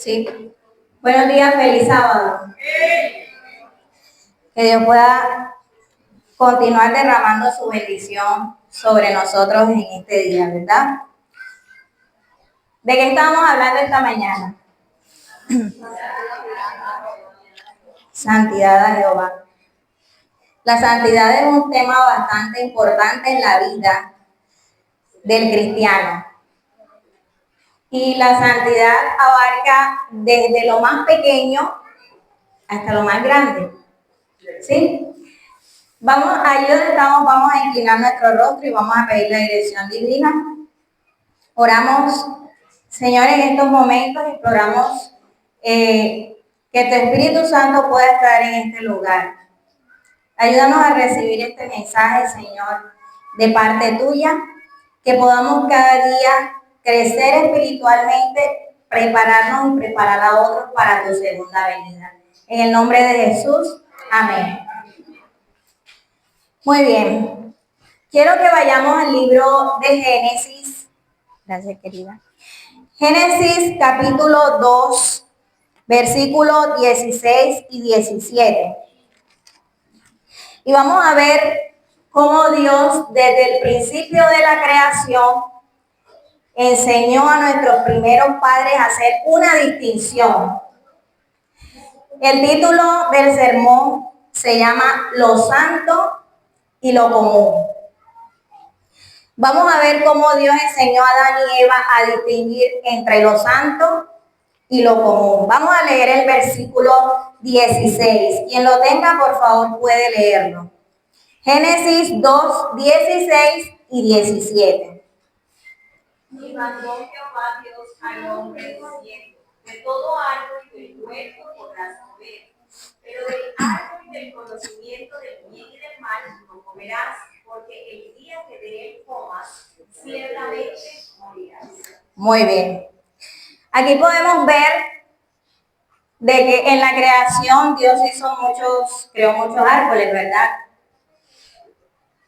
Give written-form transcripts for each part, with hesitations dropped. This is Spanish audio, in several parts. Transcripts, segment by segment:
Sí. Buenos días, feliz sábado. Que Dios pueda continuar derramando su bendición sobre nosotros en este día, ¿verdad? ¿De qué estábamos hablando esta mañana? Santidad a Jehová. La santidad es un tema bastante importante en la vida del cristiano. Y la santidad abarca desde lo más pequeño hasta lo más grande. ¿Sí? Ahí donde estamos, vamos a inclinar nuestro rostro y vamos a pedir la dirección divina. Oramos, Señor, en estos momentos imploramos que tu Espíritu Santo pueda estar en este lugar. Ayúdanos a recibir este mensaje, Señor, de parte tuya, que podamos cada día crecer espiritualmente, prepararnos y preparar a otros para tu segunda venida. En el nombre de Jesús, amén. Muy bien. Quiero que vayamos al libro de Génesis. Gracias, querida. Génesis capítulo 2, versículos 16 y 17. Y vamos a ver cómo Dios desde el principio de la creación enseñó a nuestros primeros padres a hacer una distinción. El título del sermón se llama Lo Santo y lo Común. Vamos a ver cómo Dios enseñó a Adán y Eva a distinguir entre lo santo y lo común. Vamos a leer el versículo 16. Quien lo tenga, por favor, puede leerlo. Génesis 2, 16 y 17. Y mandó Jehová Dios al hombre diciendo: de todo árbol del huerto podrás comer, pero del árbol del conocimiento del bien y del mal no comerás, porque el día que de él comas, ciertamente morirás. Muy bien. Aquí podemos ver de que en la creación Dios creó muchos árboles, ¿verdad?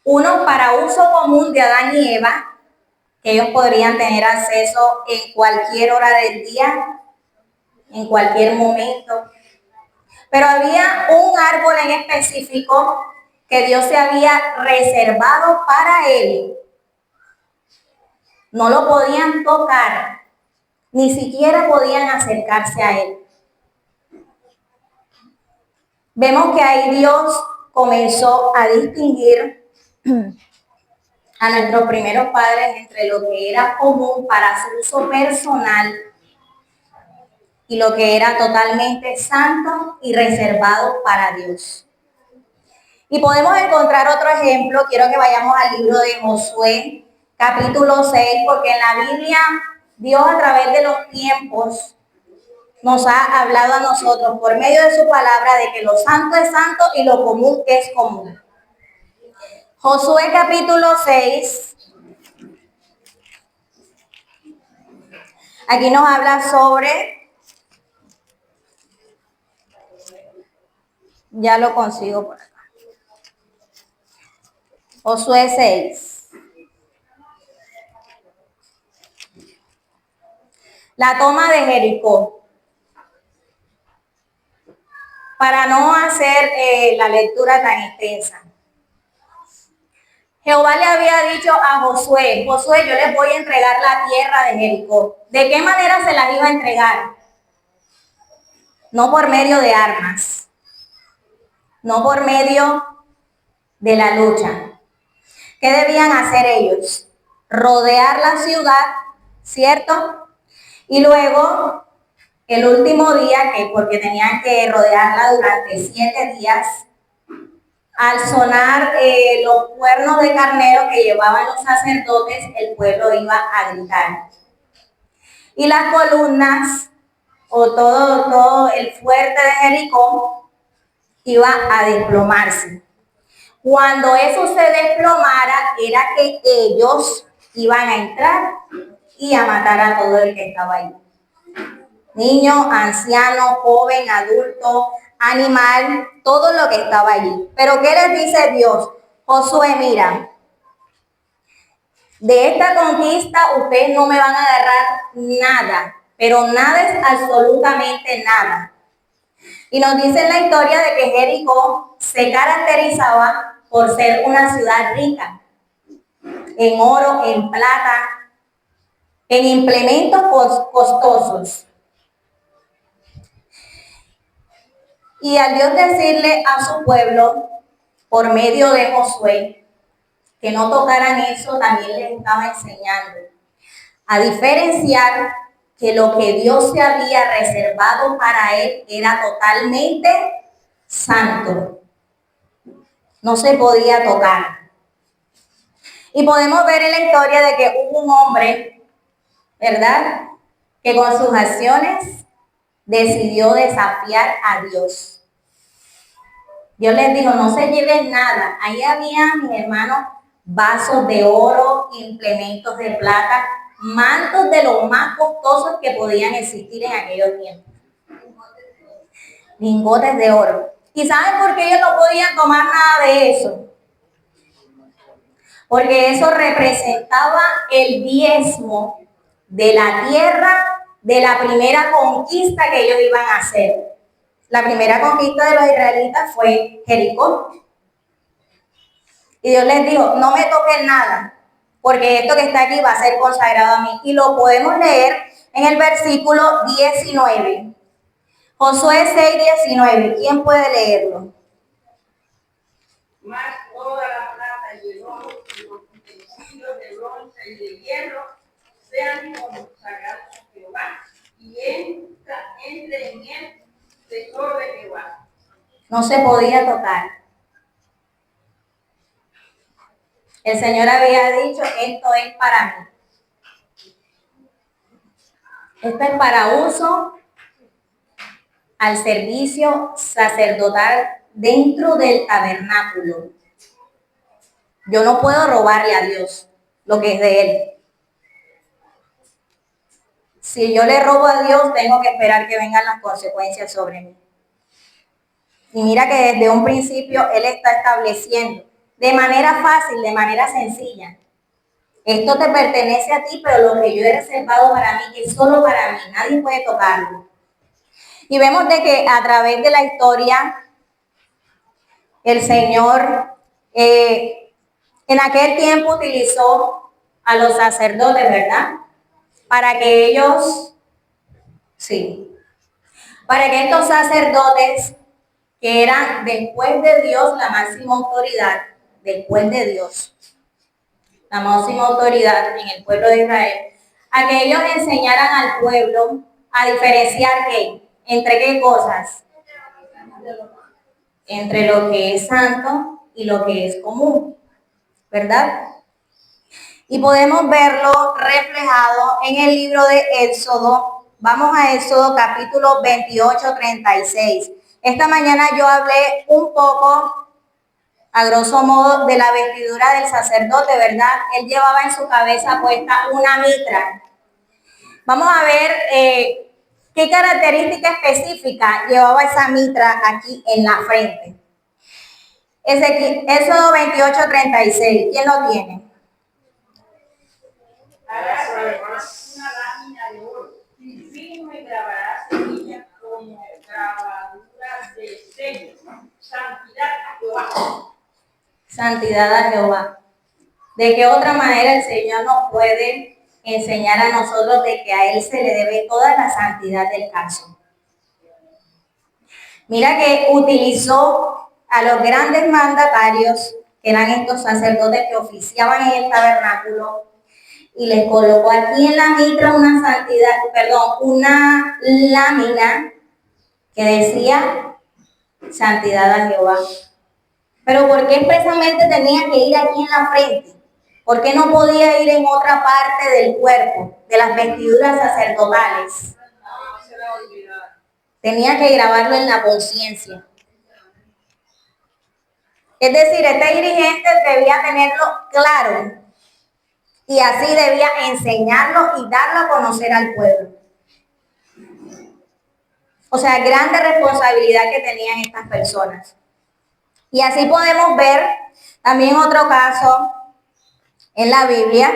Uno para uso común de Adán y Eva, que ellos podrían tener acceso en cualquier hora del día, en cualquier momento. Pero había un árbol en específico que Dios se había reservado para él. No lo podían tocar, ni siquiera podían acercarse a él. Vemos que ahí Dios comenzó a distinguir a nuestros primeros padres entre lo que era común para su uso personal y lo que era totalmente santo y reservado para Dios. Y podemos encontrar otro ejemplo. Quiero que vayamos al libro de Josué, capítulo 6, porque en la Biblia Dios a través de los tiempos nos ha hablado a nosotros por medio de su palabra de que lo santo es santo y lo común es común. Josué capítulo 6. Aquí nos habla sobre, ya lo consigo por acá. Josué 6. La toma de Jericó. Para no hacer la lectura tan extensa. Jehová le había dicho a Josué: Josué, yo les voy a entregar la tierra de Jericó. ¿De qué manera se las iba a entregar? No por medio de armas, no por medio de la lucha. ¿Qué debían hacer ellos? Rodear la ciudad, ¿cierto? Y luego, el último día, porque tenían que rodearla durante 7 días, al sonar los cuernos de carnero que llevaban los sacerdotes, el pueblo iba a gritar. Y las columnas, o todo el fuerte de Jericó, iba a desplomarse. Cuando eso se desplomara, era que ellos iban a entrar y a matar a todo el que estaba ahí. Niño, anciano, joven, adulto, animal, todo lo que estaba allí. Pero ¿qué les dice Dios? Josué, mira, de esta conquista ustedes no me van a agarrar nada, pero nada es absolutamente nada. Y nos dice en la historia de que Jericó se caracterizaba por ser una ciudad rica en oro, en plata, en implementos costosos. Y al Dios decirle a su pueblo, por medio de Josué, que no tocaran eso, también les estaba enseñando a diferenciar que lo que Dios se había reservado para él era totalmente santo. No se podía tocar. Y podemos ver en la historia de que hubo un hombre, ¿verdad?, que con sus acciones decidió desafiar a Dios. Dios les dijo, no se lleven nada. Ahí había, mis hermanos, vasos de oro, implementos de plata, mantos de los más costosos que podían existir en aquellos tiempos. Lingotes de oro. ¿Y saben por qué ellos no podían tomar nada de eso? Porque eso representaba el diezmo de la tierra de la primera conquista que ellos iban a hacer. La primera conquista de los israelitas fue Jericó. Y Dios les dijo, no me toquen nada, porque esto que está aquí va a ser consagrado a mí. Y lo podemos leer en el versículo 19. Josué 6:19. ¿Quién puede leerlo? Más toda la plata y el oro y los utensilios de bronce y de hierro sean consagrados a Jehová, y entre en el tesoro de Jehová. No se podía tocar. El Señor había dicho, esto es para mí. Esto es para uso al servicio sacerdotal dentro del tabernáculo. Yo no puedo robarle a Dios lo que es de Él. Si yo le robo a Dios, tengo que esperar que vengan las consecuencias sobre mí. Y mira que desde un principio Él está estableciendo de manera fácil, de manera sencilla. Esto te pertenece a ti, pero lo que yo he reservado para mí es solo para mí. Nadie puede tocarlo. Y vemos de que a través de la historia, el Señor en aquel tiempo utilizó a los sacerdotes, ¿verdad? Para que ellos, para que estos sacerdotes, que eran después de Dios la máxima autoridad, después de Dios, la máxima autoridad en el pueblo de Israel, a que ellos enseñaran al pueblo a diferenciar qué, entre qué cosas, entre lo que es santo y lo que es común, ¿verdad? Y podemos verlo reflejado en el libro de Éxodo. Vamos a Éxodo capítulo 28, 36. Esta mañana yo hablé un poco, a grosso modo, de la vestidura del sacerdote, ¿verdad? Él llevaba en su cabeza puesta una mitra. Vamos a ver qué característica específica llevaba esa mitra aquí en la frente. Éxodo 28, 36. ¿Quién lo tiene? Harás una lámina de oro y fino y grabarás semillas como grabaduras de sello. Santidad a Jehová. Santidad a Jehová. ¿De qué otra manera el Señor nos puede enseñar a nosotros de que a Él se le debe toda la santidad del caso? Mira que utilizó a los grandes mandatarios, que eran estos sacerdotes que oficiaban en el tabernáculo, y les colocó aquí en la mitra una lámina que decía santidad a Jehová. Pero ¿por qué expresamente tenía que ir aquí en la frente? ¿Por qué no podía ir en otra parte del cuerpo, de las vestiduras sacerdotales? Tenía que grabarlo en la conciencia. Es decir, este dirigente debía tenerlo claro y así debía enseñarlo y darlo a conocer al pueblo. O sea, grande responsabilidad que tenían estas personas. Y así podemos ver también otro caso en la Biblia,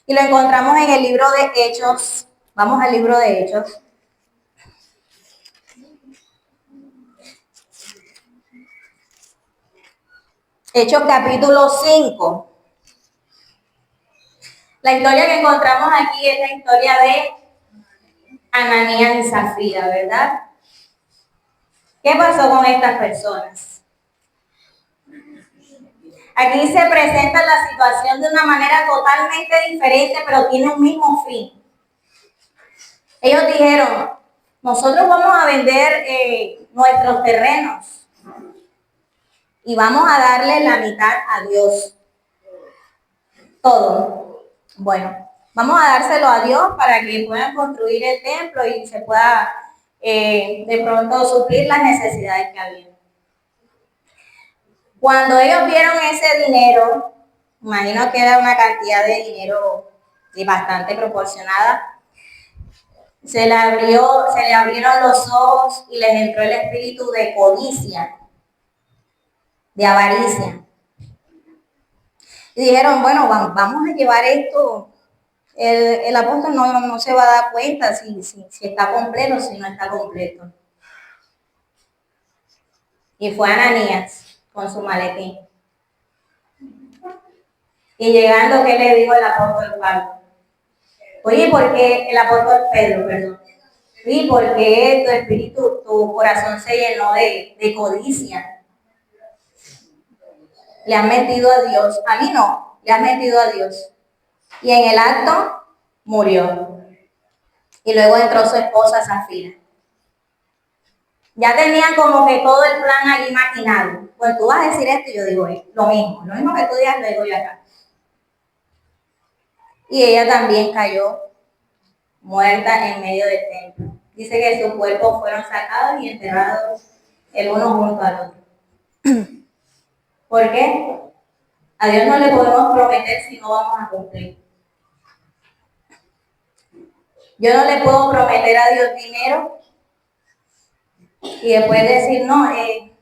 y lo encontramos en el libro de Hechos. Vamos al libro de Hechos. Hechos capítulo 5. La historia que encontramos aquí es la historia de Ananías y Zafira, ¿verdad? ¿Qué pasó con estas personas? Aquí se presenta la situación de una manera totalmente diferente, pero tiene un mismo fin. Ellos dijeron, nosotros vamos a vender nuestros terrenos y vamos a darle la mitad a Dios. Todo. Bueno, vamos a dárselo a Dios para que puedan construir el templo y se pueda de pronto suplir las necesidades que había. Cuando ellos vieron ese dinero, imagino que era una cantidad de dinero bastante proporcionada, se le abrieron los ojos y les entró el espíritu de codicia, de avaricia. Y dijeron, bueno, vamos a llevar esto. El apóstol no se va a dar cuenta si está completo o si no está completo. Y fue Ananías con su maletín. Y llegando, ¿qué le dijo el apóstol Pablo? Oye, porque el apóstol Pedro, perdón. Oye, porque tu espíritu, tu corazón se llenó de codicia. Le has mentido a Dios. A mí no, le has mentido a Dios. Y en el acto murió. Y luego entró su esposa Zafira. Ya tenían como que todo el plan allí maquinado. Pues tú vas a decir esto y yo digo lo mismo que tú digas lo digo yo acá. Y ella también cayó muerta en medio del templo. Dice que sus cuerpos fueron sacados y enterrados el uno junto al otro. ¿Por qué? A Dios no le podemos prometer si no vamos a cumplir. Yo no le puedo prometer a Dios dinero y después decir, no, ay,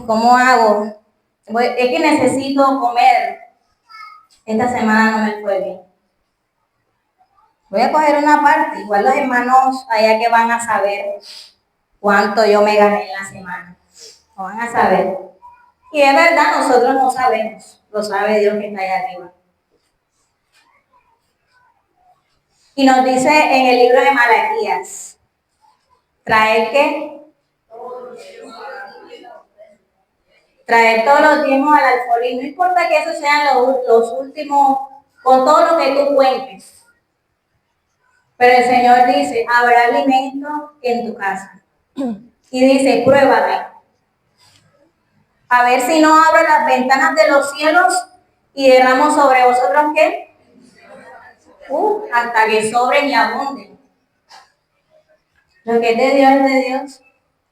¿cómo hago? Es que necesito comer. Esta semana no me fue bien. Voy a coger una parte, igual los hermanos allá que van a saber cuánto yo me gané en la semana. Lo van a saber. Y es verdad, nosotros no sabemos, lo sabe Dios que está allá arriba. Y nos dice en el libro de Malaquías, traer ¿qué? Traer todos los diezmos al alfolí. No importa que esos sean los últimos, con todo lo que tú cuentes. Pero el Señor dice, habrá alimento en tu casa. Y dice, pruébame. A ver si no abro las ventanas de los cielos y derramo sobre vosotros ¿qué? Hasta que sobren y abunden. Lo que es de Dios es de Dios.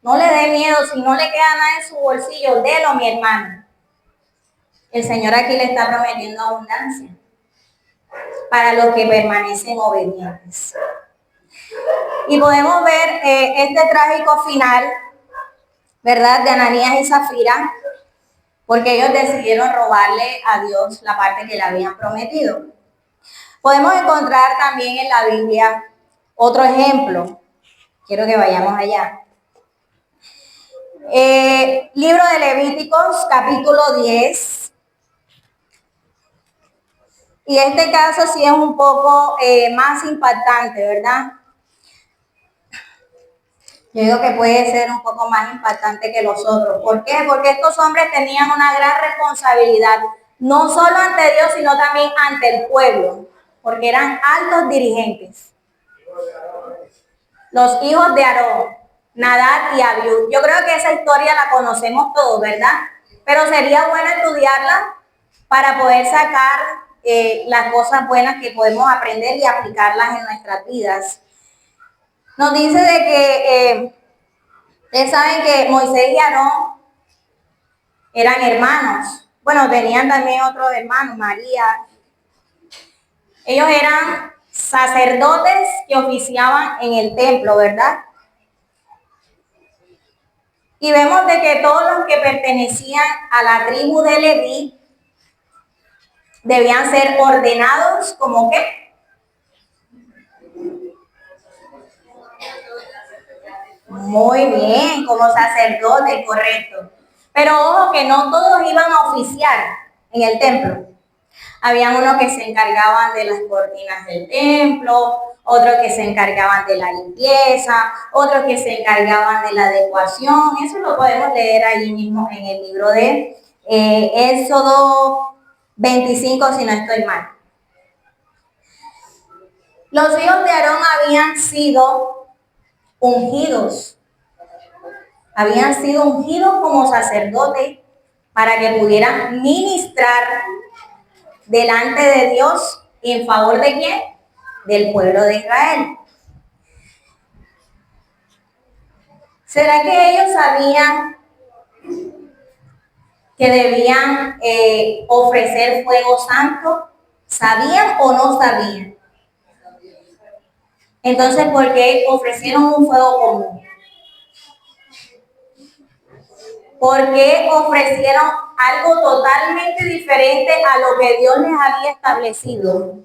No le dé miedo, si no le queda nada en su bolsillo, délo, mi hermano. El Señor aquí le está prometiendo abundancia para los que permanecen obedientes. Y podemos ver este trágico final, ¿verdad?, de Ananías y Zafira, porque ellos decidieron robarle a Dios la parte que le habían prometido. Podemos encontrar también en la Biblia otro ejemplo. Quiero que vayamos allá. Libro de Levíticos, capítulo 10. Y este caso sí es un poco más impactante, ¿verdad? Yo digo que puede ser un poco más impactante que los otros. ¿Por qué? Porque estos hombres tenían una gran responsabilidad, no solo ante Dios, sino también ante el pueblo, porque eran altos dirigentes. Los hijos de Aarón, Nadab y Abiú. Yo creo que esa historia la conocemos todos, ¿verdad? Pero sería bueno estudiarla para poder sacar las cosas buenas que podemos aprender y aplicarlas en nuestras vidas. Nos dice de que ustedes saben que Moisés y Aarón eran hermanos. Bueno, tenían también otros hermanos, María. Ellos eran sacerdotes que oficiaban en el templo, ¿verdad? Y vemos de que todos los que pertenecían a la tribu de Leví debían ser ordenados como ¿qué? Muy bien, como sacerdote, correcto. Pero ojo que no todos iban a oficiar en el templo. Habían unos que se encargaban de las cortinas del templo, otros que se encargaban de la limpieza, otros que se encargaban de la adecuación. Eso lo podemos leer ahí mismo en el libro de Éxodo 25, si no estoy mal. Los hijos de Aarón habían sido ungidos. Habían sido ungidos como sacerdotes para que pudieran ministrar delante de Dios en favor de quién? Del pueblo de Israel. ¿Será que ellos sabían que debían ofrecer fuego santo? ¿Sabían o no sabían? Entonces, ¿por qué ofrecieron un fuego común? ¿Por qué ofrecieron algo totalmente diferente a lo que Dios les había establecido?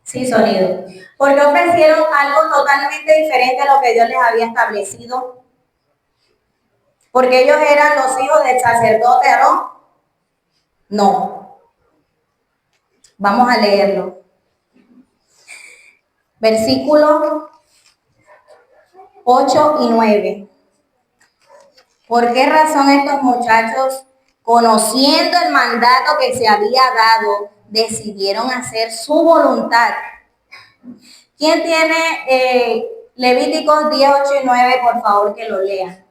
Sí, sonido. ¿Por qué ofrecieron algo totalmente diferente a lo que Dios les había establecido? ¿Porque ellos eran los hijos del sacerdote Aarón? No. Vamos a leerlo. Versículos 8 y 9. ¿Por qué razón estos muchachos, conociendo el mandato que se había dado, decidieron hacer su voluntad? ¿Quién tiene Levíticos 10, 8 y 9? Por favor, que lo lean.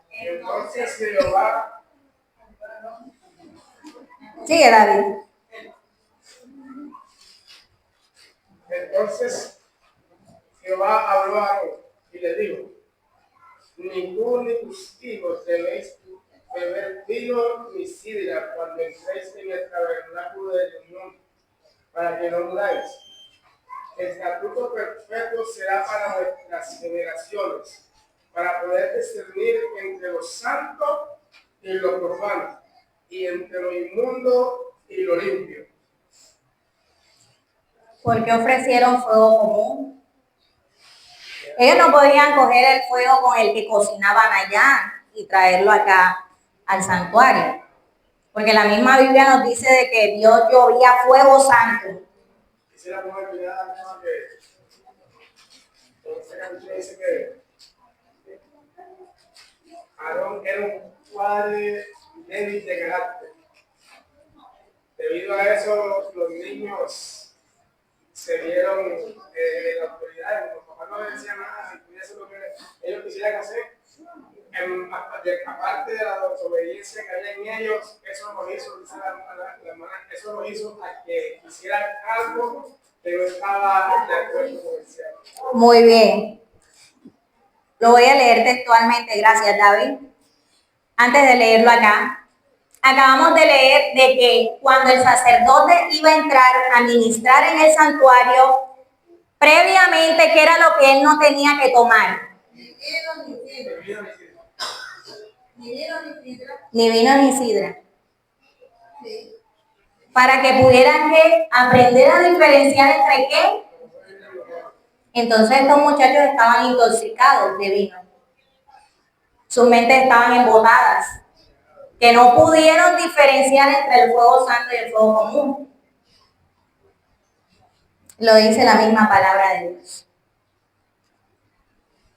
Entonces Jehová. Sigue, David. Entonces Jehová habló a Aarón y le dijo: ni tú ni tus hijos debéis beber vino ni sidra cuando entréis en el tabernáculo de reunión, para que no muráis. El estatuto perfecto será para vuestras generaciones, para poder discernir entre lo santo y lo profano, y entre lo inmundo y lo limpio. ¿Por qué ofrecieron fuego común? Ellos no podían coger el fuego con el que cocinaban allá y traerlo acá al santuario. Porque la misma Biblia nos dice de que Dios llovía fuego santo. Quisiera poner que esta canción dice que Aarón era un padre débil de carácter. Debido a eso, los niños se vieron en la autoridad. Los papás no les decían nada, si pudiera hacer lo que ellos quisieran hacer. Aparte de la desobediencia que había en ellos, eso los hizo, dice la hermana, eso los hizo a que hicieran algo que no estaba de acuerdo con el cielo. Muy bien. Lo voy a leer textualmente, gracias David. Antes de leerlo acá, acabamos de leer de que cuando el sacerdote iba a entrar a ministrar en el santuario, previamente, ¿qué era lo que él no tenía que tomar? Ni vino ni sidra. Para que pudieran ¿qué? Aprender a diferenciar entre qué. Entonces estos muchachos estaban intoxicados de vino. Sus mentes estaban embotadas, que no pudieron diferenciar entre el fuego santo y el fuego común. Lo dice la misma palabra de Dios.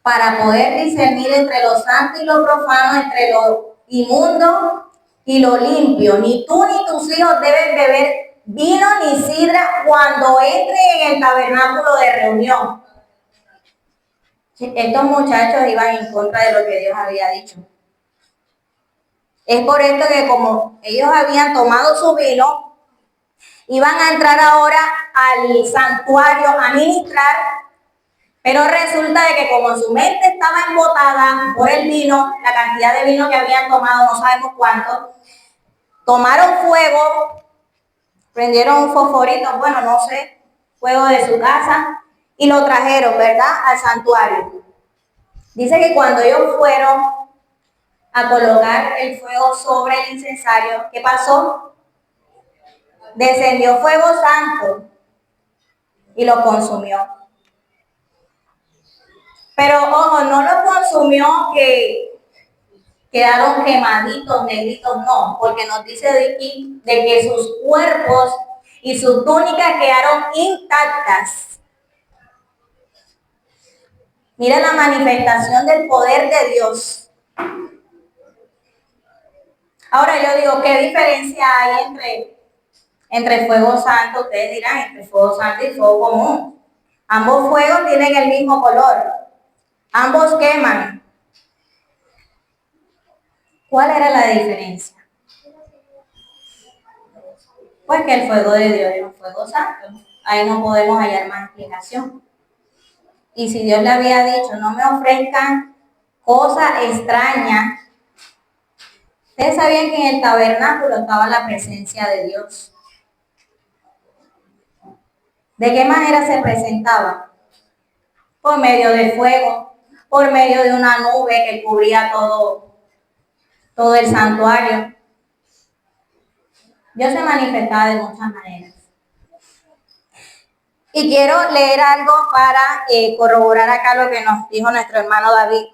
Para poder discernir entre lo santo y lo profano, entre lo inmundo y lo limpio. Ni tú ni tus hijos deben beber vino ni sidra cuando entren en el tabernáculo de reunión. Estos muchachos iban en contra de lo que Dios había dicho. Es por esto que como ellos habían tomado su vino, iban a entrar ahora al santuario a ministrar, pero resulta de que como su mente estaba embotada por el vino, la cantidad de vino que habían tomado, no sabemos cuánto, tomaron fuego, prendieron un fosforito, bueno, no sé, fuego de su casa, y lo trajeron, ¿verdad?, al santuario. Dice que cuando ellos fueron a colocar el fuego sobre el incensario, ¿qué pasó? Descendió fuego santo y lo consumió. Pero ojo, no lo consumió que quedaron quemaditos, negritos, no, porque nos dice de aquí de que sus cuerpos y sus túnicas quedaron intactas. Mira la manifestación del poder de Dios. Ahora yo digo, ¿qué diferencia hay entre fuego santo? Ustedes dirán, entre fuego santo y fuego común. Ambos fuegos tienen el mismo color. Ambos queman. ¿Cuál era la diferencia? Pues que el fuego de Dios era un fuego santo. Ahí no podemos hallar más explicación. Y si Dios le había dicho, no me ofrezcan cosa extraña, ustedes sabían que en el tabernáculo estaba la presencia de Dios. ¿De qué manera se presentaba? Por medio de fuego, por medio de una nube que cubría todo el santuario. Dios se manifestaba de muchas maneras. Y quiero leer algo para corroborar acá lo que nos dijo nuestro hermano David.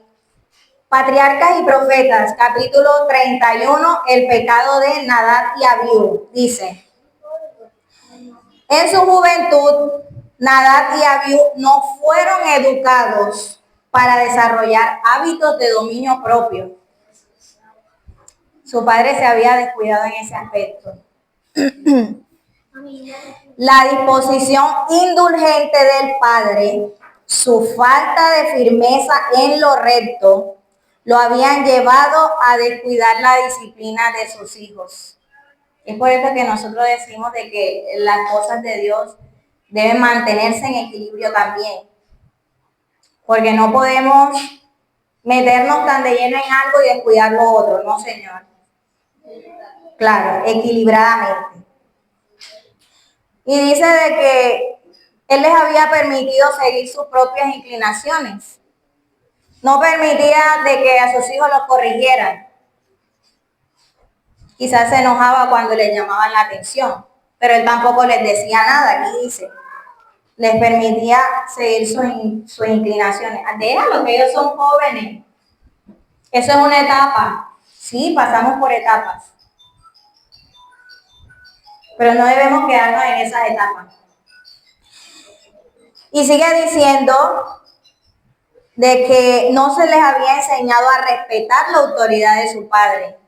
Patriarcas y Profetas, capítulo 31, el pecado de Nadab y Abiú. Dice, en su juventud, Nadab y Abiú no fueron educados para desarrollar hábitos de dominio propio. Su padre se había descuidado en ese aspecto. La disposición indulgente del padre, su falta de firmeza en lo recto, lo habían llevado a descuidar la disciplina de sus hijos. Es por eso que nosotros decimos de que las cosas de Dios deben mantenerse en equilibrio también. Porque no podemos meternos tan de lleno en algo y descuidar lo otro, no, señor. Claro, equilibradamente. Y dice de que él les había permitido seguir sus propias inclinaciones. No permitía de que a sus hijos los corrigieran. Quizás se enojaba cuando les llamaban la atención, pero él tampoco les decía nada, aquí dice. Les permitía seguir sus inclinaciones. Déjalo, que ellos son jóvenes. Eso es una etapa. Sí, pasamos por etapas. Pero no debemos quedarnos en esas etapas. Y sigue diciendo de que no se les había enseñado a respetar la autoridad de su padre.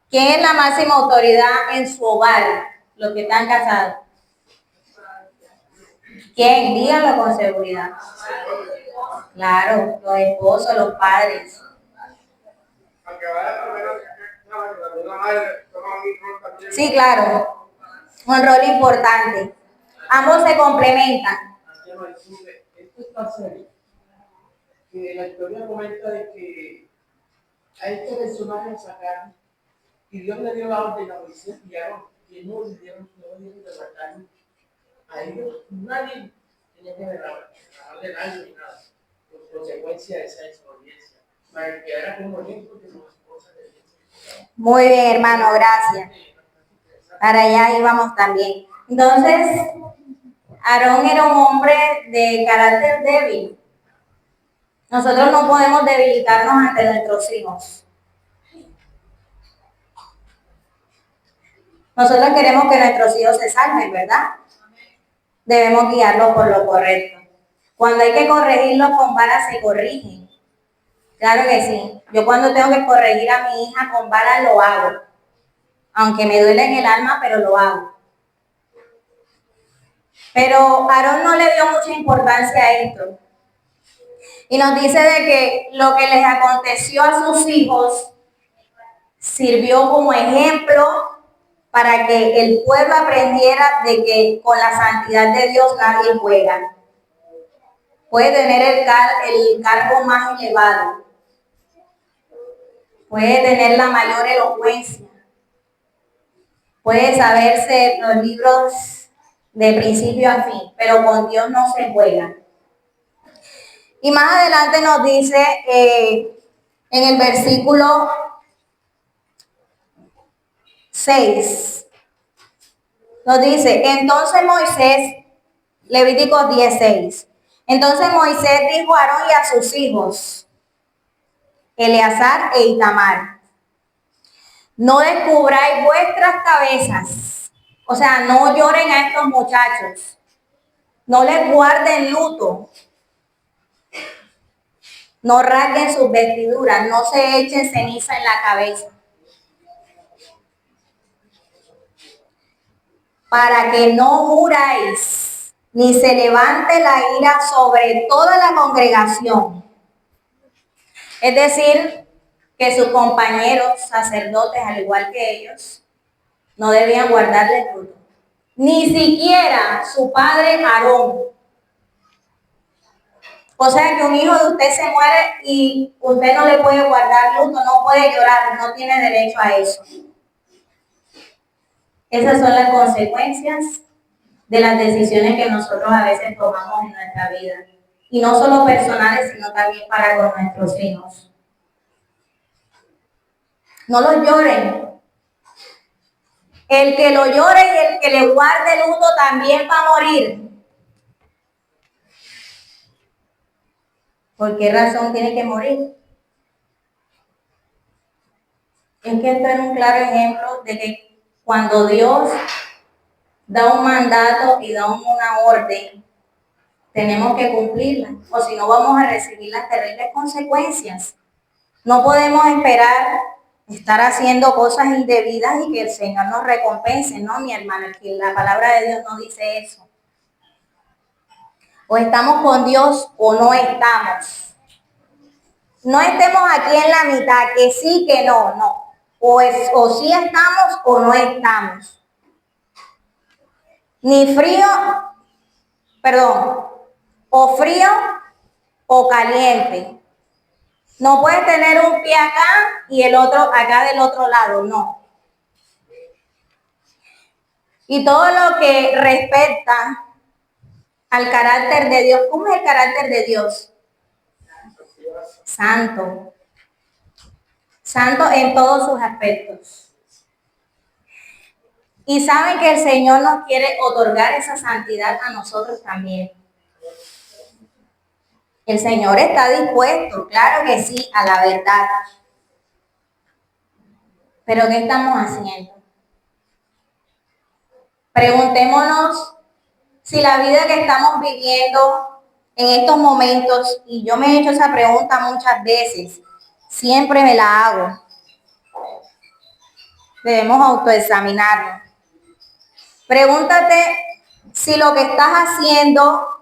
¿Quién es la máxima autoridad en su hogar? Los que están casados. ¿Quién? Díganlo con seguridad. Claro, los esposos, los padres. Sí, claro. Un rol importante. Ambos se complementan. Esto está serio. Que la historia comenta de que a este personaje sacaron y Dios le dio la orden a Moisés y Aarón que no dieron de matar a ellos. Nadie tenía que darle daño ni nada por consecuencia de esa desobediencia. Para que era como ejemplo de las cosas de Dios. Muy bien, hermano, gracias. Para allá íbamos también. Entonces, Aarón era un hombre de carácter débil. Nosotros no podemos debilitarnos ante nuestros hijos. Nosotros queremos que nuestros hijos se salven, ¿verdad? Debemos guiarlos por lo correcto. Cuando hay que corregirlos con vara, se corrigen. Claro que sí. Yo cuando tengo que corregir a mi hija con vara, lo hago. Aunque me duele en el alma, pero lo hago. Pero Aarón no le dio mucha importancia a esto. Y nos dice de que lo que les aconteció a sus hijos sirvió como ejemplo para que el pueblo aprendiera de que con la santidad de Dios nadie juega. Puede tener el cargo más elevado. Puede tener la mayor elocuencia. Puede saberse los libros de principio a fin, pero con Dios no se juega. Y más adelante nos dice en el versículo 6, nos dice, entonces Moisés, Levítico 16, Entonces Moisés dijo a Aarón y a sus hijos, Eleazar e Itamar, no descubráis vuestras cabezas, o sea, no lloren a estos muchachos, no les guarden luto, no rasguen sus vestiduras, no se echen ceniza en la cabeza, para que no muráis, ni se levante la ira sobre toda la congregación. Es decir, que sus compañeros sacerdotes, al igual que ellos, no debían guardarle luto. Ni siquiera su padre Aarón. O sea que un hijo de usted se muere y usted no le puede guardar luto, no puede llorar, no tiene derecho a eso. Esas son las consecuencias de las decisiones que nosotros a veces tomamos en nuestra vida. Y no solo personales, sino también para con nuestros hijos. No los lloren. El que lo llore y el que le guarde luto también va a morir. ¿Por qué razón tiene que morir? Es que esto es un claro ejemplo de que cuando Dios da un mandato y da una orden, tenemos que cumplirla, o si no vamos a recibir las terribles consecuencias. No podemos esperar estar haciendo cosas indebidas y que el Señor nos recompense, ¿no, mi hermana? Que la palabra de Dios no dice eso. O estamos con Dios o no estamos. No estemos aquí en la mitad, que sí, que no, no. O sí estamos o no estamos. Ni frío, perdón, o frío o caliente. No puedes tener un pie acá y el otro acá del otro lado, no. Y todo lo que respecta al carácter de Dios. ¿Cómo es el carácter de Dios? Santo. Santo en todos sus aspectos. Y saben que el Señor nos quiere otorgar esa santidad a nosotros también. El Señor está dispuesto, claro que sí, a la verdad. Pero ¿qué estamos haciendo? Preguntémonos si la vida que estamos viviendo en estos momentos, y yo me he hecho esa pregunta muchas veces, siempre me la hago. Debemos autoexaminarnos. Pregúntate si lo que estás haciendo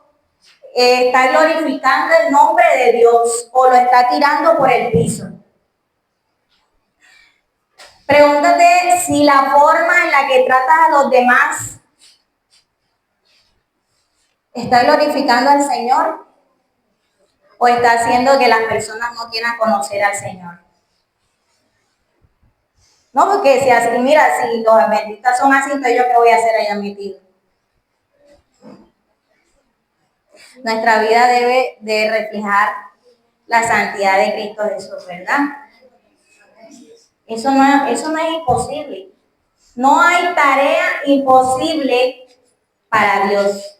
está glorificando el nombre de Dios o lo está tirando por el piso. Pregúntate si la forma en la que tratas a los demás está glorificando al Señor o está haciendo que las personas no quieran conocer al Señor. No, porque si así, mira, si los adventistas son así, entonces yo qué voy a hacer allá metido. Nuestra vida debe de reflejar la santidad de Cristo Jesús, ¿verdad? Eso no es imposible. No hay tarea imposible para Dios.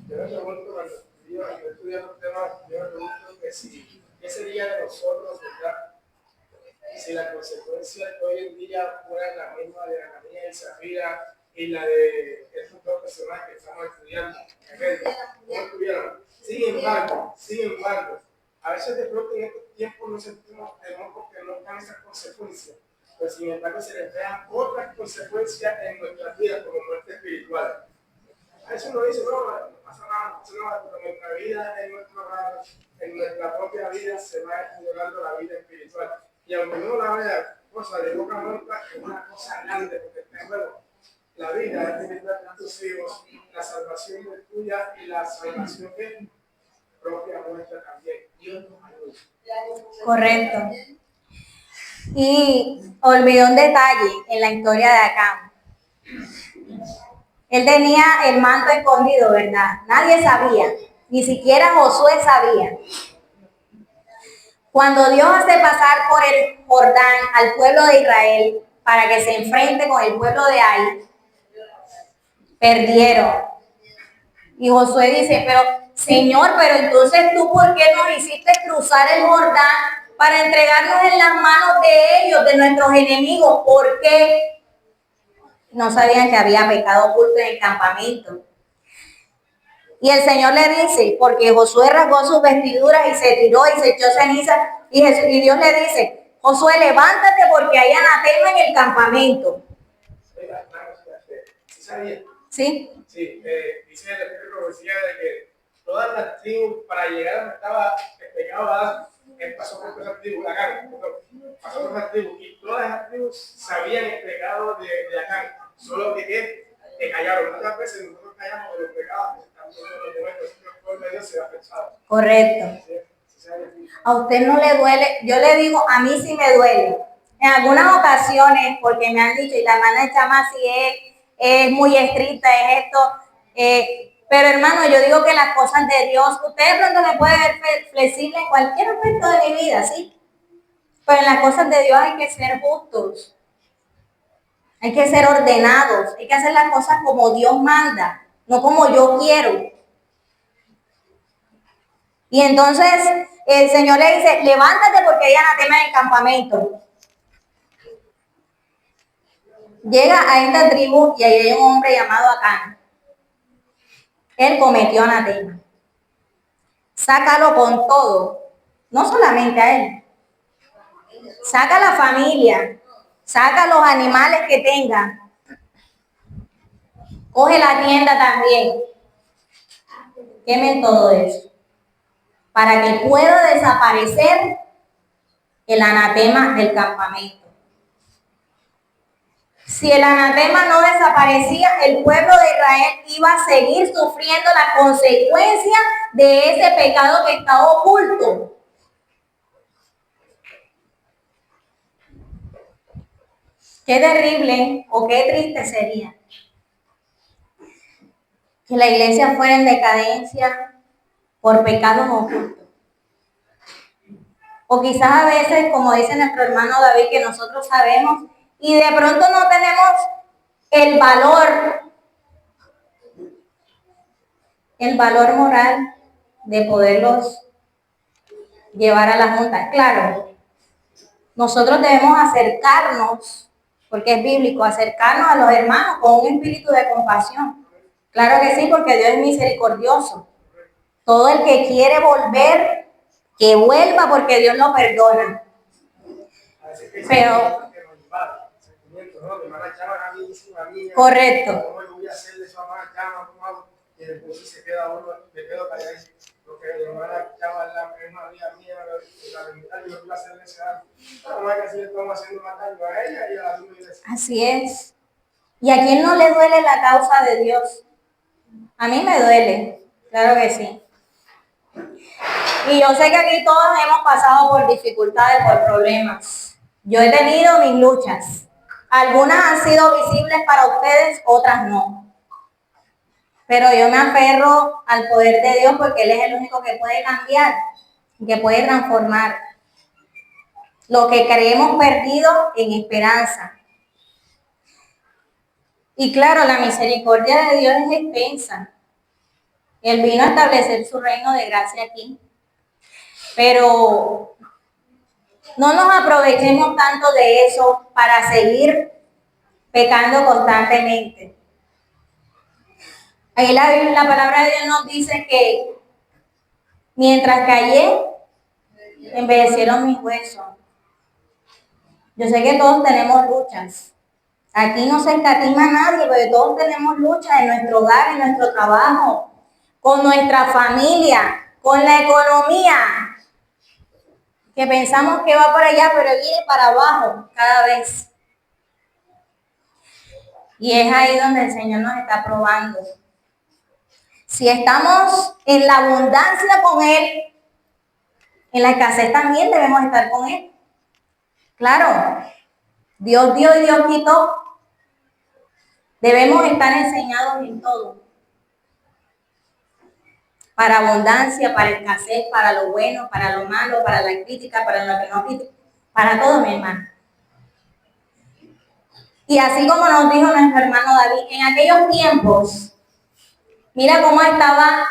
Yo me pregunto, cuando yo estudiando temas, yo me pregunto que si, ¿qué sería de nosotros, verdad? Si las consecuencias de hoy en día fueran la misma de Ananías y Zafira y la de estos dos personajes que estamos estudiando, ¿cómo estuvieron? Sin embargo, a veces de pronto en estos tiempos nos sentimos temor porque no están esas consecuencias, pero sin embargo se les vean otras consecuencias en nuestras vidas como muerte espiritual. A eso uno dice, no pasa nada, pero en nuestra vida, en nuestra propia vida se va explorando la vida espiritual. Y aunque uno la vea cosa de boca muerta, es una cosa grande, porque está en juego la vida espiritual de tus hijos, la salvación de tuya y la salvación que propia nuestra también. Dios nos ayuda. Correcto. Y olvidó un detalle en la historia de Acán. Él tenía el manto escondido, ¿verdad? Nadie sabía, ni siquiera Josué sabía. Cuando Dios hace pasar por el Jordán al pueblo de Israel para que se enfrente con el pueblo de Ai, Perdieron. Y Josué dice, pero Señor, pero entonces tú, ¿por qué nos hiciste cruzar el Jordán para entregarnos en las manos de ellos, de nuestros enemigos? ¿Por qué? No sabían que había pecado oculto en el campamento. Y el Señor le dice, porque Josué rasgó sus vestiduras y se tiró y se echó ceniza, y Dios le dice, Josué, levántate porque hay anatema en el campamento. ¿Sí sabía? ¿Sí? Sí, dice la profecía de que todas las tribus, para llegar a donde estaba el pecado Adán, pasó por todas las tribus, Acán, pasó por las tribus, y todas las tribus sabían el pecado de Acán, solo que callaron. Muchas veces nosotros callamos de los pecados que están en los momentos que el pueblo de Dios se ha pensado. Correcto. ¿Sí? A usted no le duele, yo le digo, a mí sí me duele. En algunas ocasiones, porque me han dicho, y la hermana Chama sí es muy estricta, es esto, pero hermano, yo digo que las cosas de Dios, usted de pronto me puede ver flexible en cualquier aspecto de mi vida, sí, pero en las cosas de Dios hay que ser justos, hay que ser ordenados, hay que hacer las cosas como Dios manda, no como yo quiero. Y entonces el Señor le dice, levántate porque hay anatema en el campamento. Llega a esta tribu y ahí hay un hombre llamado Acán. Él cometió anatema. Sácalo con todo, no solamente a él. Saca a la familia, saca a los animales que tenga. Coge la tienda también. Quemen todo eso. Para que pueda desaparecer el anatema del campamento. Si el anatema no desaparecía, el pueblo de Israel iba a seguir sufriendo la consecuencia de ese pecado que estaba oculto. Qué terrible o qué triste sería que la iglesia fuera en decadencia por pecados ocultos. O quizás a veces, como dice nuestro hermano David, que nosotros sabemos y de pronto no tenemos el valor moral de poderlos llevar a la junta. Claro, nosotros debemos acercarnos, porque es bíblico, acercarnos a los hermanos con un espíritu de compasión. Claro que sí, porque Dios es misericordioso. Todo el que quiere volver, que vuelva porque Dios lo perdona. Pero correcto. Así es. ¿Y a quién no le duele la causa de Dios? A mí me duele, claro que sí. Y yo sé que aquí todos hemos pasado por dificultades, por problemas. Yo he tenido mis luchas. Algunas han sido visibles para ustedes, otras no. Pero yo me aferro al poder de Dios porque Él es el único que puede cambiar, que puede transformar lo que creemos perdido en esperanza. Y claro, la misericordia de Dios es extensa. Él vino a establecer su reino de gracia aquí. Pero no nos aprovechemos tanto de eso para seguir pecando constantemente. Ahí la palabra de Dios nos dice que mientras callé, envejecieron mis huesos. Yo sé que todos tenemos luchas. Aquí no se escatima a nadie, pero todos tenemos luchas en nuestro hogar, en nuestro trabajo, con nuestra familia, con la economía, que pensamos que va para allá, pero viene para abajo cada vez. Y es ahí donde el Señor nos está probando. Si estamos en la abundancia con Él, en la escasez también debemos estar con Él. Claro, Dios dio y Dios quitó. Debemos estar enseñados en todo. Para abundancia, para escasez, para lo bueno, para lo malo, para la crítica, para lo que no crítica, para todo, mi hermano. Y así como nos dijo nuestro hermano David, en aquellos tiempos, mira cómo estaba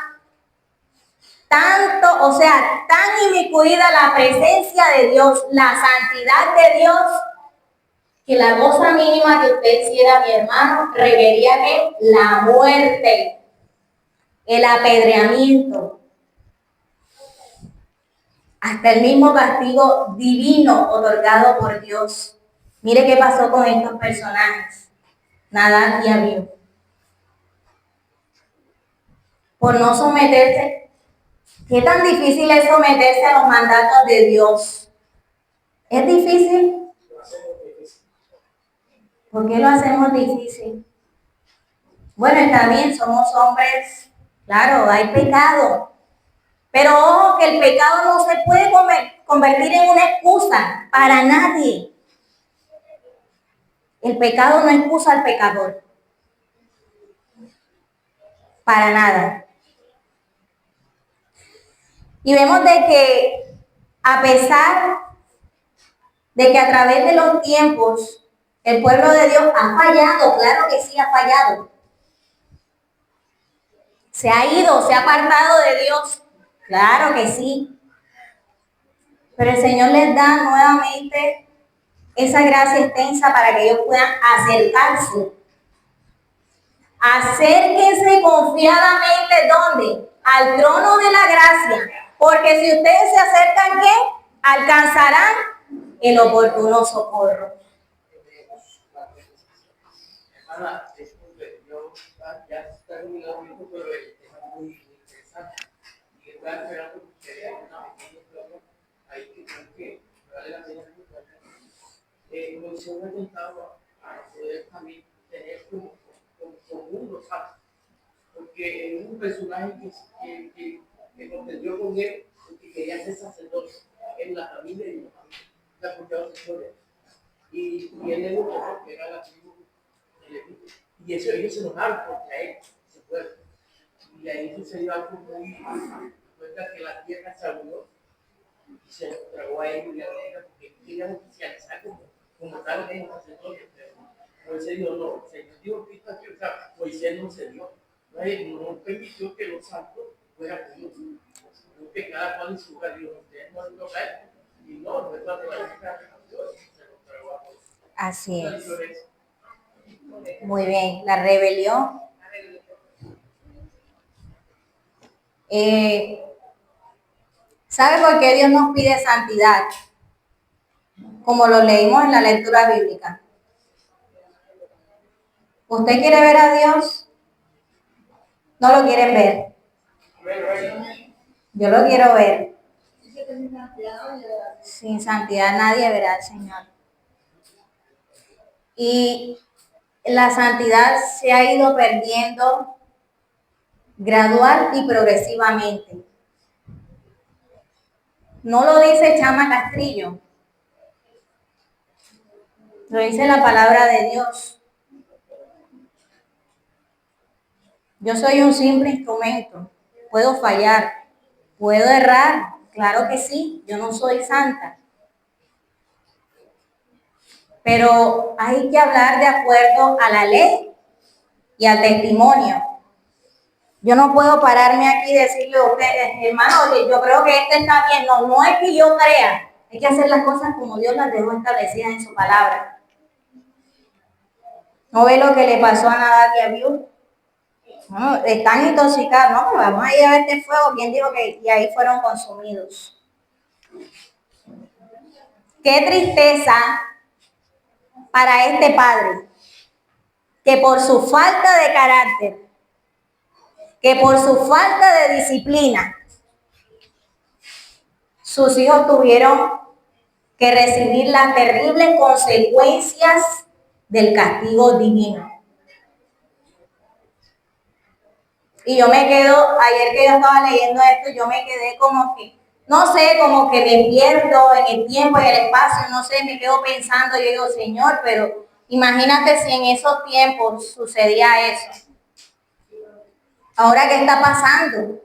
tanto, o sea, tan inmiscuida la presencia de Dios, la santidad de Dios, que la cosa mínima que usted hiciera, mi hermano, requería que la muerte, el apedreamiento, hasta el mismo castigo divino otorgado por Dios. Mire qué pasó con estos personajes, Nadab y Abiú. Por no someterse. ¿Qué tan difícil es someterse a los mandatos de Dios? ¿Es difícil? ¿Por qué lo hacemos difícil? Bueno, también somos hombres, claro, hay pecado. Pero ojo que el pecado no se puede convertir en una excusa para nadie. El pecado no excusa al pecador. Para nada. Y vemos de que a pesar de que a través de los tiempos el pueblo de Dios ha fallado, claro que sí ha fallado. Se ha ido, se ha apartado de Dios, claro que sí. Pero el Señor les da nuevamente esa gracia extensa para que ellos puedan acercarse. Acérquense confiadamente, ¿dónde? Al trono de la gracia. Porque si ustedes se acercan, ¿qué? Alcanzarán el oportuno socorro. Hermana, disculpe, yo ya está terminado mi tiempo, pero el tema es muy interesante. Y estaba esperando que haya una pequeña historia ahí que creo que vale la pena escuchar. Moisés me contaba a poder también tener como uno, ¿sabes? Porque es un personaje que contendió con él porque quería ser sacerdote en la familia y la familia. ¿Se ha escuchado esa historia? Y él le gustó porque era la tribu de Leví. Y eso ellos se enojaron porque a él se fue. Y ahí sucedió algo muy cuenta que la tierra se abrió y se los tragó a ellos y a ella porque querían oficializar como tal en el sacerdote. Moisés dijo, no, el Señor dijo que está aquí, o sea, Moisés no se dio. No permitió que los santos fueran con ellos. No que cada cual en su lugar dijo, ustedes no les toca esto. Y no es la teología de Dios, se los tragó a todos. Así es. Muy bien, la rebelión. ¿Sabe por qué Dios nos pide santidad? Como lo leímos en la lectura bíblica. ¿Usted quiere ver a Dios? ¿No lo quieren ver? Yo lo quiero ver. Sin santidad nadie verá al Señor. Y la santidad se ha ido perdiendo gradual y progresivamente. No lo dice Chama Castrillo, lo dice la palabra de Dios. Yo soy un simple instrumento, puedo fallar, puedo errar, claro que sí, yo no soy santa. Pero hay que hablar de acuerdo a la ley y al testimonio. Yo no puedo pararme aquí y decirle a ustedes, hermano, yo creo que este está bien. No, no es que yo crea. Hay que hacer las cosas como Dios las dejó establecidas en su palabra. ¿No ve lo que le pasó a Nadab y a Abiú? No, están intoxicados. No, pero vamos a ir a ver este fuego. ¿Quién dijo que? Y ahí fueron consumidos. Qué tristeza para este padre, que por su falta de carácter, que por su falta de disciplina, sus hijos tuvieron que recibir las terribles consecuencias del castigo divino. Y yo me quedo, ayer que yo estaba leyendo esto, yo me quedé como que, no sé, como que me pierdo en el tiempo, en el espacio, no sé, me quedo pensando, yo digo, Señor, pero imagínate si en esos tiempos sucedía eso. Ahora, ¿qué está pasando?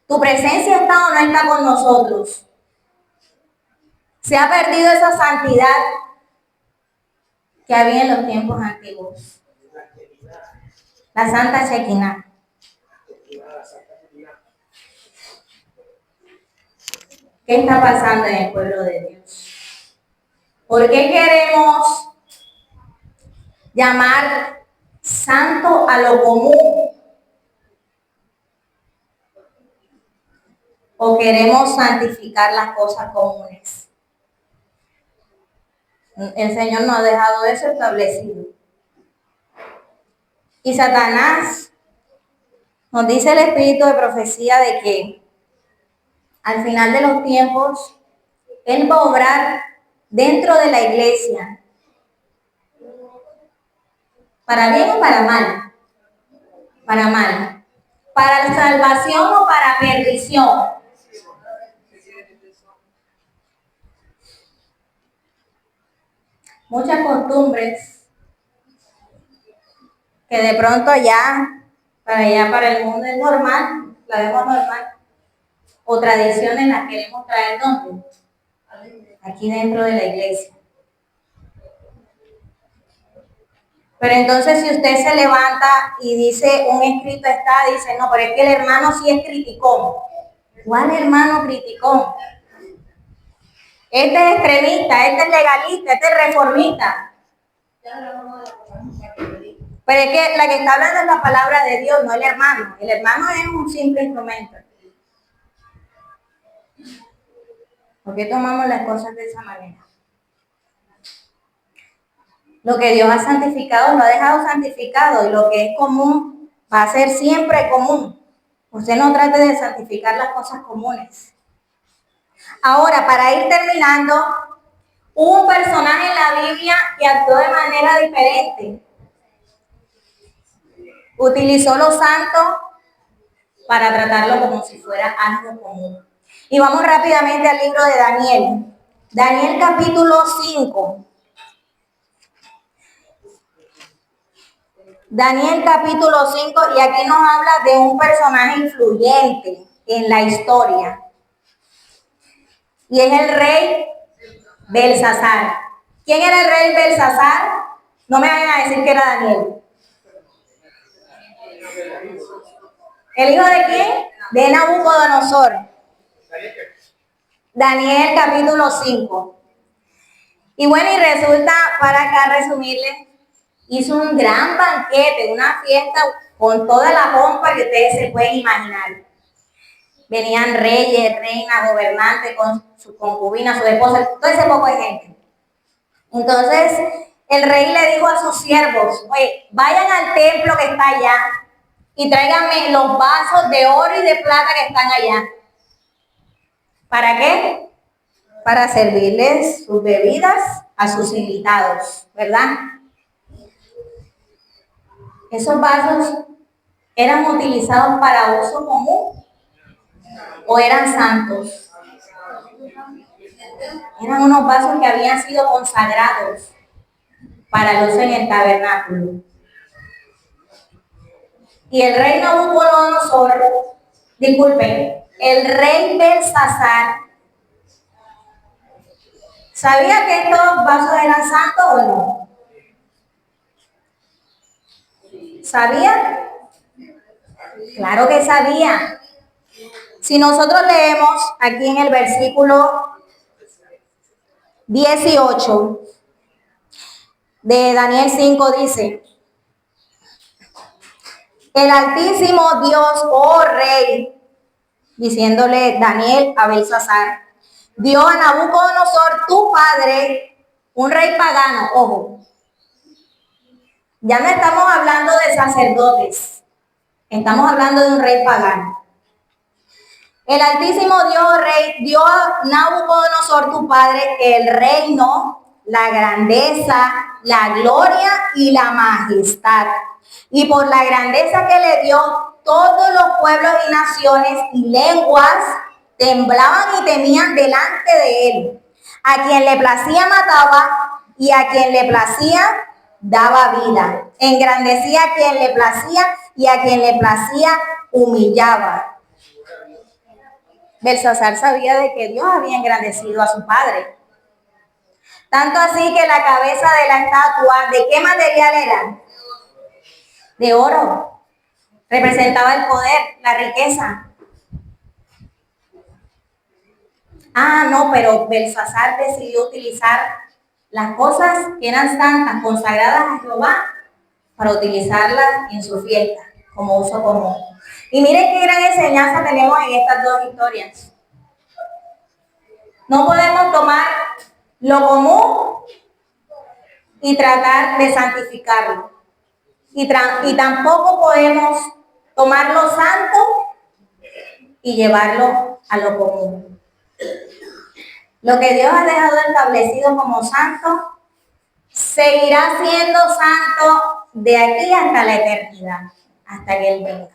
¿Tu presencia está o no está con nosotros? ¿Se ha perdido esa santidad? que había en los tiempos antiguos. La Santa Shekinah. ¿Qué está pasando en el pueblo de Dios? ¿Por qué queremos llamar santo a lo común? ¿O queremos santificar las cosas comunes? El Señor nos ha dejado eso establecido. Y Satanás nos dice el espíritu de profecía de que al final de los tiempos Él va a obrar dentro de la iglesia, para bien o para mal, para mal, para salvación o para perdición. Muchas costumbres que de pronto para el mundo es normal, la vemos normal, o tradiciones las queremos traer ¿dónde? Aquí dentro de la iglesia. Pero entonces si usted se levanta y dice, un escrito está, dice, no, pero es que el hermano sí es criticón. ¿Cuál hermano criticón? Este es extremista, este es legalista, este es reformista. Pero es que la que está hablando es la palabra de Dios, no el hermano. El hermano es un simple instrumento. ¿Por qué tomamos las cosas de esa manera? Lo que Dios ha santificado lo ha dejado santificado, y lo que es común va a ser siempre común. Usted no trate de santificar las cosas comunes. Ahora, para ir terminando, hubo un personaje en la Biblia que actuó de manera diferente. Utilizó lo santo para tratarlo como si fuera algo común. Y vamos rápidamente al libro de Daniel. Daniel capítulo 5. Daniel capítulo 5, y aquí nos habla de un personaje influyente en la historia. Y es el rey Belsasar. ¿Quién era el rey Belsasar? No me vayan a decir que era Daniel. ¿El hijo de quién? De Nabucodonosor. Daniel capítulo 5. Y bueno, y resulta, para acá resumirles, hizo un gran banquete, una fiesta con toda la pompa que ustedes se pueden imaginar. Venían reyes, reinas, gobernantes con sus concubinas, su esposa, todo ese poco de gente. Entonces, el rey le dijo a sus siervos, oye, vayan al templo que está allá y tráiganme los vasos de oro y de plata que están allá. ¿Para qué? Para servirles sus bebidas a sus invitados, ¿verdad? Esos vasos eran utilizados para uso común o eran santos. Eran unos vasos que habían sido consagrados para el uso en el tabernáculo. Y el rey Nabucodonosor, disculpen, el rey Belsasar, ¿sabía que estos vasos eran santos o no? ¿Sabía? Claro que sabía. Si nosotros leemos aquí en el versículo 18 de Daniel 5, dice, el Altísimo Dios, oh Rey, diciéndole Daniel a Belsasar, dio a Nabucodonosor, tu padre, un rey pagano, ojo. Ya no estamos hablando de sacerdotes, estamos hablando de un rey pagano. El Altísimo Dios, Rey, dio a Nabucodonosor, tu padre, el reino, la grandeza, la gloria y la majestad. Y por la grandeza que le dio, todos los pueblos y naciones y lenguas temblaban y temían delante de él. A quien le placía mataba, y a quien le placía daba vida. Engrandecía a quien le placía, y a quien le placía humillaba. Belsasar sabía de que Dios había engrandecido a su padre. Tanto así que la cabeza de la estatua, ¿de qué material era? De oro. Representaba el poder, la riqueza. Ah, no, pero Belsasar decidió utilizar las cosas que eran santas, consagradas a Jehová, para utilizarlas en su fiesta, como uso común. Y miren qué gran enseñanza tenemos en estas dos historias. No podemos tomar lo común y tratar de santificarlo. Y tampoco podemos tomar lo santo y llevarlo a lo común. Lo que Dios ha dejado establecido como santo, seguirá siendo santo de aquí hasta la eternidad, hasta que Él venga.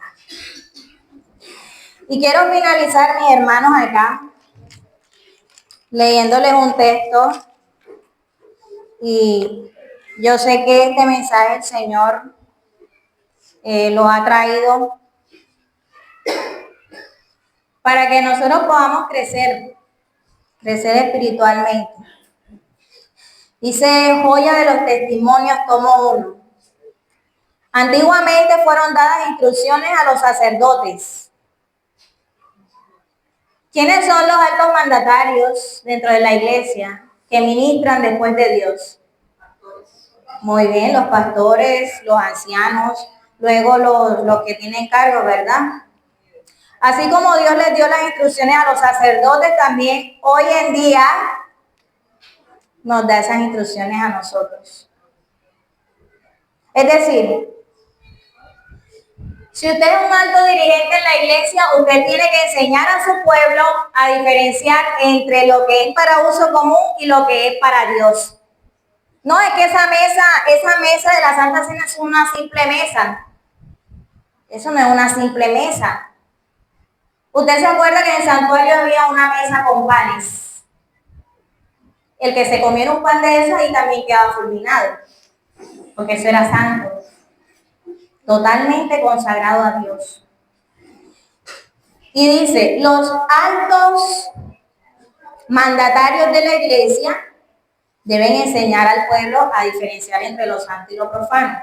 Y quiero finalizar, mis hermanos, acá, leyéndoles un texto. Y yo sé que este mensaje el Señor lo ha traído para que nosotros podamos crecer espiritualmente. Dice Joya de los Testimonios, tomo 1. Antiguamente fueron dadas instrucciones a los sacerdotes. ¿Quiénes son los altos mandatarios dentro de la iglesia que ministran después de Dios? Muy bien, los pastores, los ancianos, luego los que tienen cargo, ¿verdad? Así como Dios les dio las instrucciones a los sacerdotes, también hoy en día nos da esas instrucciones a nosotros. Es decir, si usted es un alto dirigente en la iglesia, usted tiene que enseñar a su pueblo a diferenciar entre lo que es para uso común y lo que es para Dios. No es que esa mesa de la Santa Cena es una simple mesa. Eso no es una simple mesa. Usted se acuerda que en el santuario había una mesa con panes. El que se comiera un pan de esos y también quedaba fulminado, porque eso era santo, totalmente consagrado a Dios. Y dice, los altos mandatarios de la iglesia deben enseñar al pueblo a diferenciar entre lo santo y lo profano.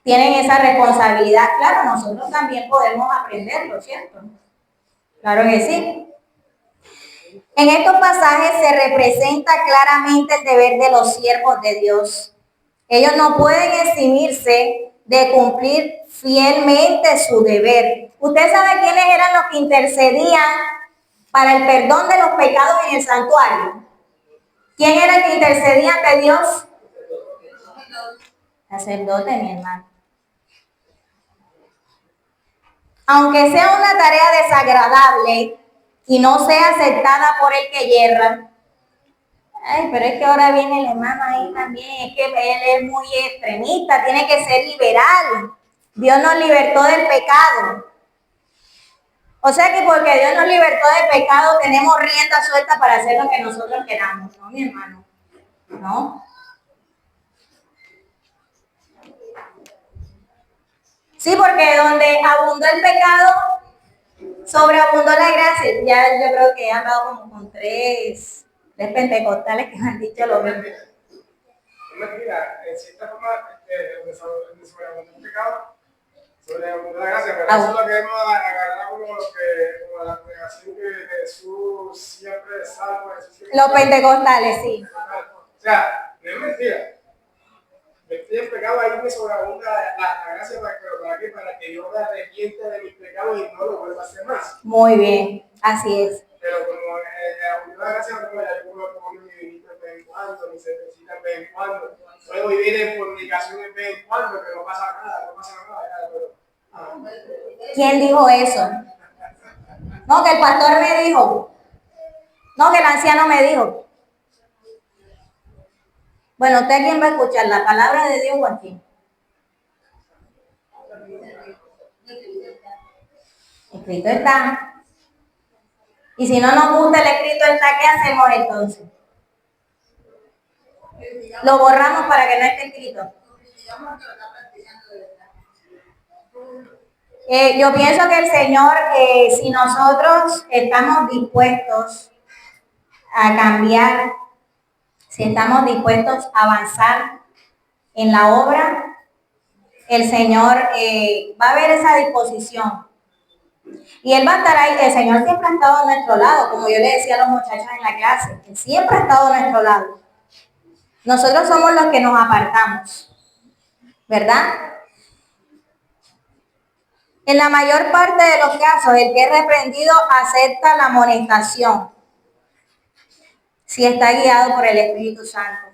Tienen esa responsabilidad. Claro, nosotros también podemos aprenderlo, ¿cierto? Claro que sí. En estos pasajes se representa claramente el deber de los siervos de Dios. Ellos no pueden eximirse de cumplir fielmente su deber. ¿Usted sabe quiénes eran los que intercedían para el perdón de los pecados en el santuario? ¿Quién era el que intercedía ante Dios? Sacerdote, mi hermano. Aunque sea una tarea desagradable y no sea aceptada por el que yerra. Ay, pero es que ahora viene el hermano ahí también, es que él es muy extremista, tiene que ser liberal. Dios nos libertó del pecado. O sea que porque Dios nos libertó del pecado, tenemos rienda suelta para hacer lo que nosotros queramos, ¿no, mi hermano? ¿No? Sí, porque donde abundó el pecado, sobreabundó la gracia. Ya yo creo que he hablado como con tres pentecostales que me han dicho lo mismo. Mentira, en cierta forma, donde sobreabundó el pecado, sobreabundó la gracia, pero eso es lo que hemos agarrado como la negación que Jesús siempre es salvo. Los pentecostales, sí. O sea, no es mentira. Estoy en pecado, ahí me sobreabunda la gracia para que yo me arrepienta de mis pecados y no lo vuelva a hacer más. Muy bien, así es. Pero como abunda la gracia, como ya yo puedo comer mi vinito de vez en cuando, mi cervecita de vez en cuando, puedo vivir en fornicación de vez en cuando, que no pasa nada, ¿Quién dijo eso? No, que el pastor me dijo. No, que el anciano me dijo. Bueno, ¿usted quién va a escuchar? ¿La palabra de Dios o a quién? Escrito está. Y si no nos gusta el escrito está, ¿qué hacemos entonces? Lo borramos para que no esté escrito. Yo pienso que el Señor, si nosotros estamos dispuestos a cambiar si estamos dispuestos a avanzar en la obra, el Señor va a ver esa disposición. Y Él va a estar ahí. El Señor siempre ha estado a nuestro lado, como yo le decía a los muchachos en la clase. Él siempre ha estado a nuestro lado. Nosotros somos los que nos apartamos, ¿verdad? En la mayor parte de los casos, el que es reprendido acepta la amonestación, si está guiado por el Espíritu Santo.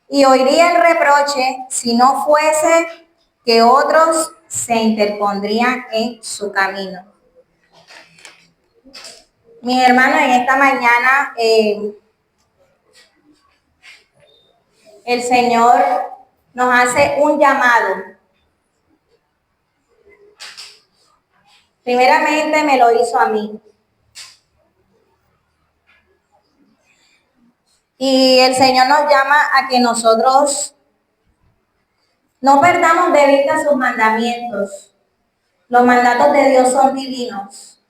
Y oiría el reproche si no fuese que otros se interpondrían en su camino. Mis hermanos, en esta mañana el Señor nos hace un llamado. Primeramente me lo hizo a mí. Y el Señor nos llama a que nosotros no perdamos de vista sus mandamientos. Los mandatos de Dios son divinos.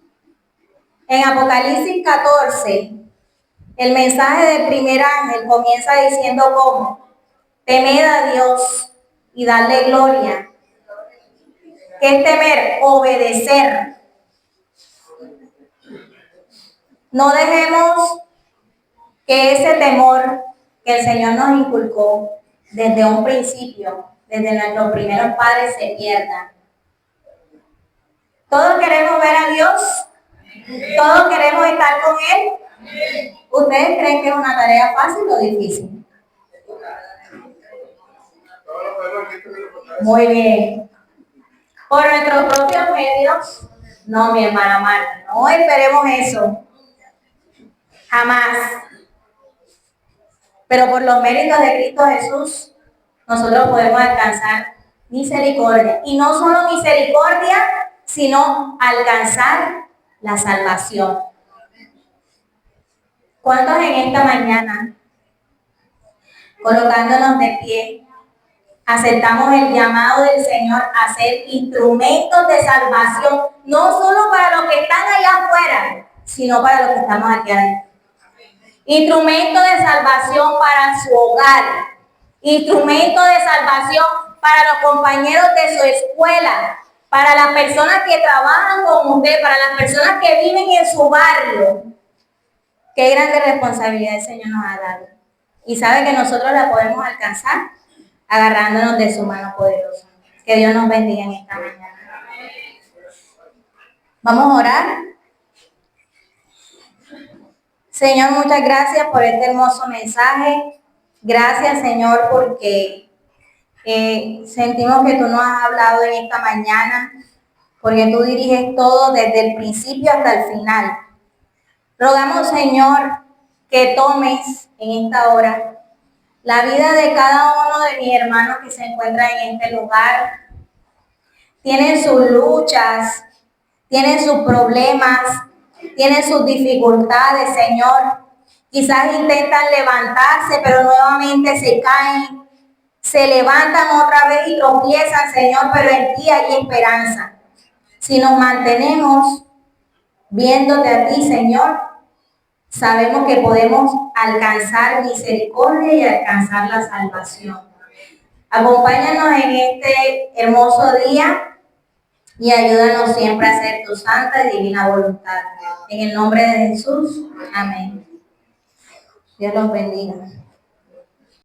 En Apocalipsis 14, el mensaje del primer ángel comienza diciendo cómo: temed a Dios y darle gloria. ¿Qué es temer? Obedecer. No dejemos que ese temor que el Señor nos inculcó desde un principio, desde nuestros primeros padres, se pierda. Todos queremos ver a Dios, todos queremos estar con Él. ¿Ustedes creen que es una tarea fácil o difícil? Muy bien. Por nuestros propios medios, no, mi hermana Marta, no esperemos eso. Jamás. Pero por los méritos de Cristo Jesús, nosotros podemos alcanzar misericordia. Y no solo misericordia, sino alcanzar la salvación. ¿Cuántos en esta mañana, colocándonos de pie, aceptamos el llamado del Señor a ser instrumentos de salvación, no solo para los que están allá afuera, sino para los que estamos aquí adentro? Instrumento de salvación para su hogar, instrumento de salvación para los compañeros de su escuela, para las personas que trabajan con usted, para las personas que viven en su barrio. Qué grande responsabilidad el Señor nos ha dado. Y sabe que nosotros la podemos alcanzar agarrándonos de su mano poderosa. Que Dios nos bendiga en esta mañana. Vamos a orar. Señor, muchas gracias por este hermoso mensaje. Gracias, Señor, porque sentimos que tú nos has hablado en esta mañana, porque tú diriges todo desde el principio hasta el final. Rogamos, Señor, que tomes en esta hora la vida de cada uno de mis hermanos que se encuentran en este lugar. Tienen sus luchas, tienen sus problemas, tienen sus dificultades, Señor. Quizás intentan levantarse, pero nuevamente se caen. Se levantan otra vez y tropiezan, Señor, pero en ti hay esperanza. Si nos mantenemos viéndote a ti, Señor, sabemos que podemos alcanzar misericordia y alcanzar la salvación. Acompáñanos en este hermoso día y ayúdanos siempre a hacer tu santa y divina voluntad. En el nombre de Jesús, amén. Dios los bendiga.